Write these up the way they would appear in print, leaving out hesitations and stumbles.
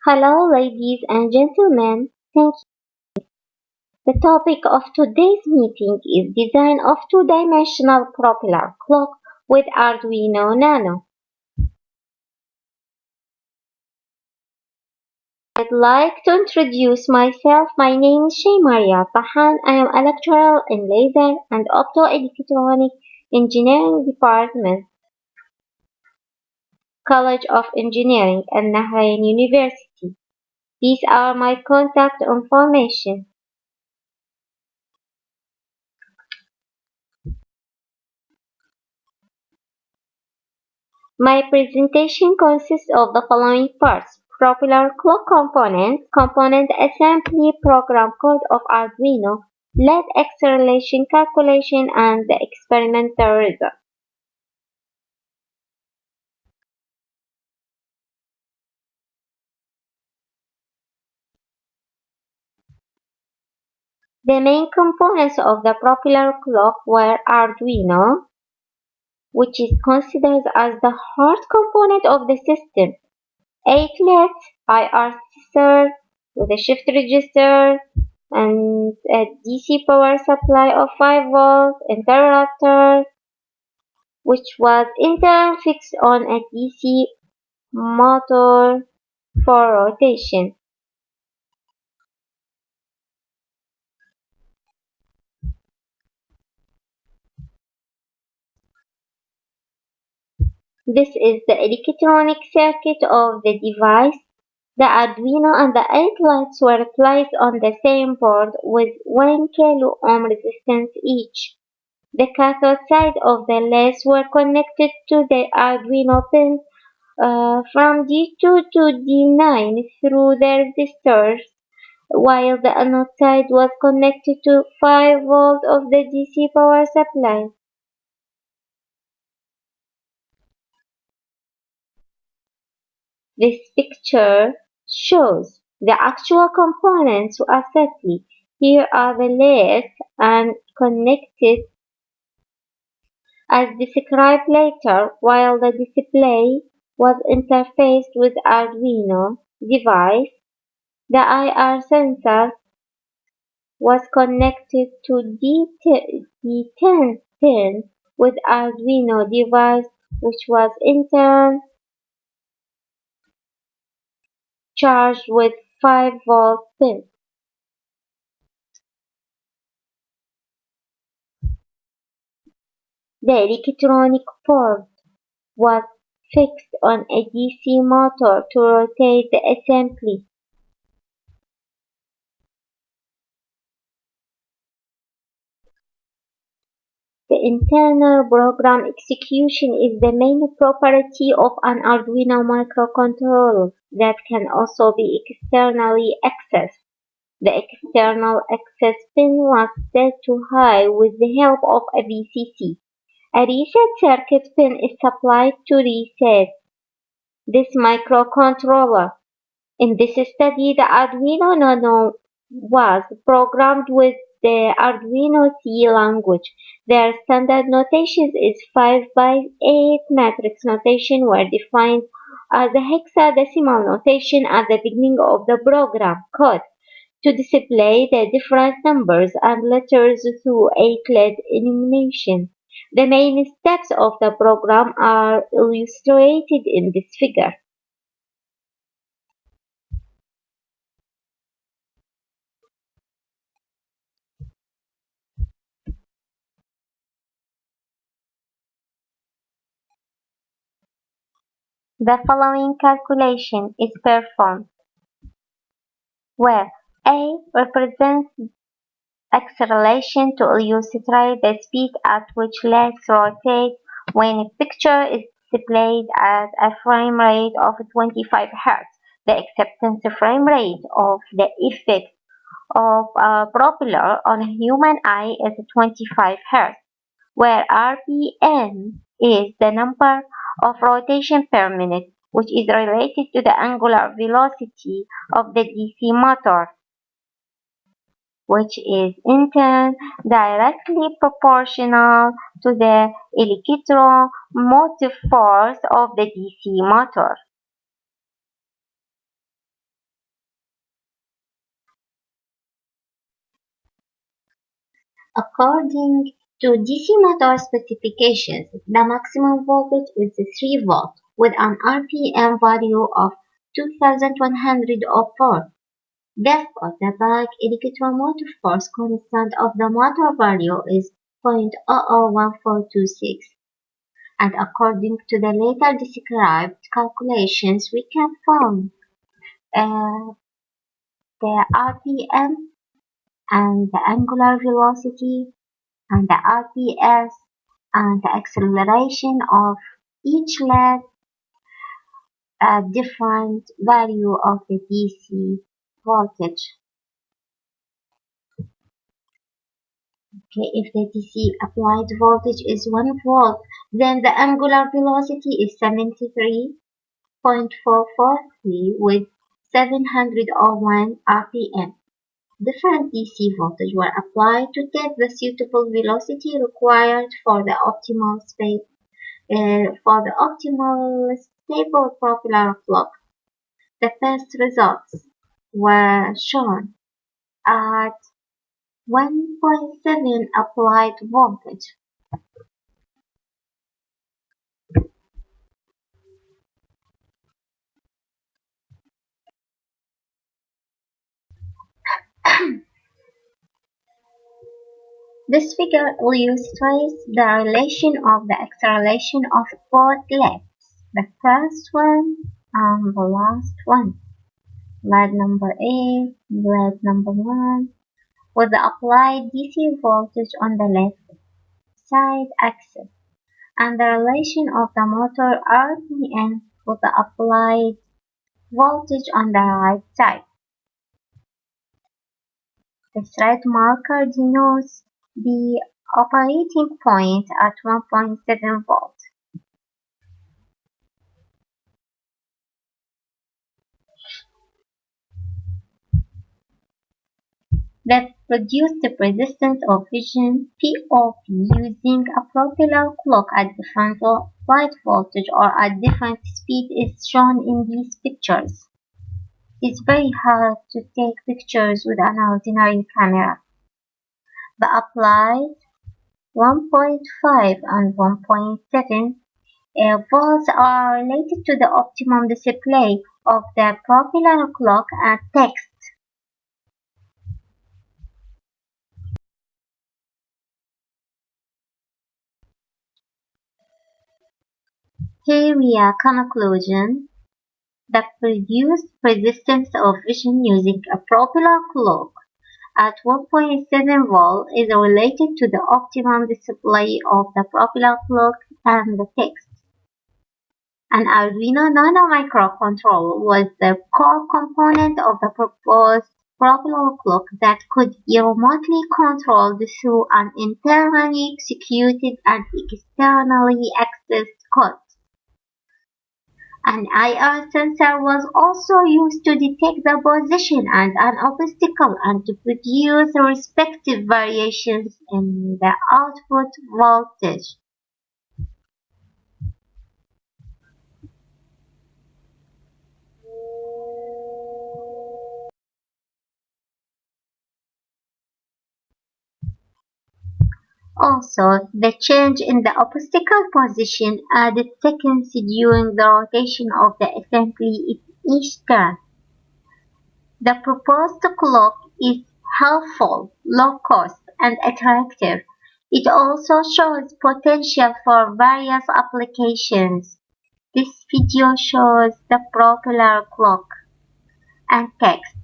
Hello, ladies and gentlemen. Thank you. The topic of today's meeting is design of two-dimensional propeller clock with Arduino Nano. I'd like to introduce myself. My name is ShaymaaRiyadh. I am a lecturer in laser and optoelectronic engineering department, College of Engineering at Nahrain University. These are my contact information. My presentation consists of the following parts: propeller clock components, component assembly, program code of Arduino, LED acceleration calculation, and the experimental result. The main components of the propeller clock were Arduino, which is considered as the heart component of the system, 8 LEDs, IR sensor with a shift register, and a DC power supply of 5 volts, interrupter, which was in turn fixed on a DC motor for rotation. This is the electronic circuit of the device. The Arduino and the 8 lights were placed on the same board with 1 kilo ohm resistance each. The cathode side of the LEDs were connected to the Arduino pins from D2 to D9 through the resistors, while the anode side was connected to 5 volts of the DC power supply. This picture shows the actual components assembled. Here are the LEDs and connected as described later, while the display was interfaced with Arduino device. The IR sensor was connected to D10 pin with Arduino device, which was in turn charged with 5-volt pin. The electronic port was fixed on a DC motor to rotate the assembly. The internal program execution is the main property of an Arduino microcontroller that can also be externally accessed. The external access pin was set to high with the help of a VCC. A reset circuit pin is supplied to reset this microcontroller. In this study, the Arduino Nano was programmed with the Arduino C language. Their standard notation is 5 by 8. Matrix notation were defined as a hexadecimal notation at the beginning of the program code to display the different numbers and letters through 8 LED illumination. The main steps of the program are illustrated in this figure. The following calculation is performed, where A represents acceleration to illustrate the speed at which legs rotate when a picture is displayed at a frame rate of 25 Hz. The acceptance frame rate of the effect of a propeller on a human eye is 25 Hz, where RPM is the number of rotation per minute, which is related to the angular velocity of the DC motor, which is in turn directly proportional to the electromotive force of the DC motor. According to DC motor specifications, the maximum voltage is 3 volt with an RPM value of 2104. Therefore, the bike electric motor force constant of the motor value is 0.001426. And according to the later described calculations, we can find uh, the RPM and the angular velocity and the RPS and the acceleration of each leg a different value of the DC voltage. Okay, if the DC applied voltage is 1 volt, then the angular velocity is 73.443 with 701 RPM. Different DC voltage were applied to get the suitable velocity required for the optimal stable propeller clock. The first results were shown at 1.7 applied voltage. This figure illustrates the relation of the acceleration of both legs, the first one and the last one, leg number A, leg number 1, with the applied DC voltage on the left side axis, and the relation of the motor RPM with the applied voltage on the right side. The thread marker denotes the operating point at 1.7 volt. That produced the resistance of vision POV using a propeller clock at different light voltage or at different speed is shown in these pictures. It's very hard to take pictures with an ordinary camera. The applied 1.5 and 1.7 volts are related to the optimum display of the propeller clock and text. Here we are conclusion. The produced resistance of vision using a propeller clock at 1.7 volt is related to the optimum display of the propeller clock and the text. An Arduino Nano microcontroller was the core component of the proposed propeller clock that could be remotely controlled through an internally executed and externally accessed code. An IR sensor was also used to detect the position and an obstacle and to produce respective variations in the output voltage. Also, the change in the obstacle position added seconds during the rotation of the assembly each turn. The proposed clock is helpful, low cost, and attractive. It also shows potential for various applications. This video shows the propeller clock and text.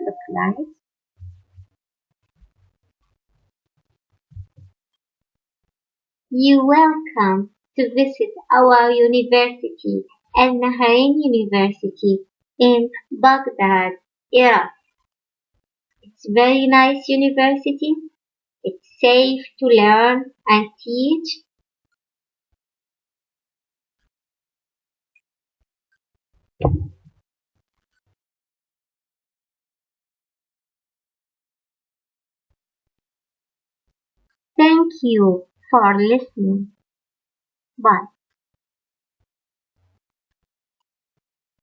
Look like. You're welcome to visit our university, Al Nahrain University in Baghdad, Iraq. It's a very nice university. It's safe to learn and teach. Thank you for listening. Bye.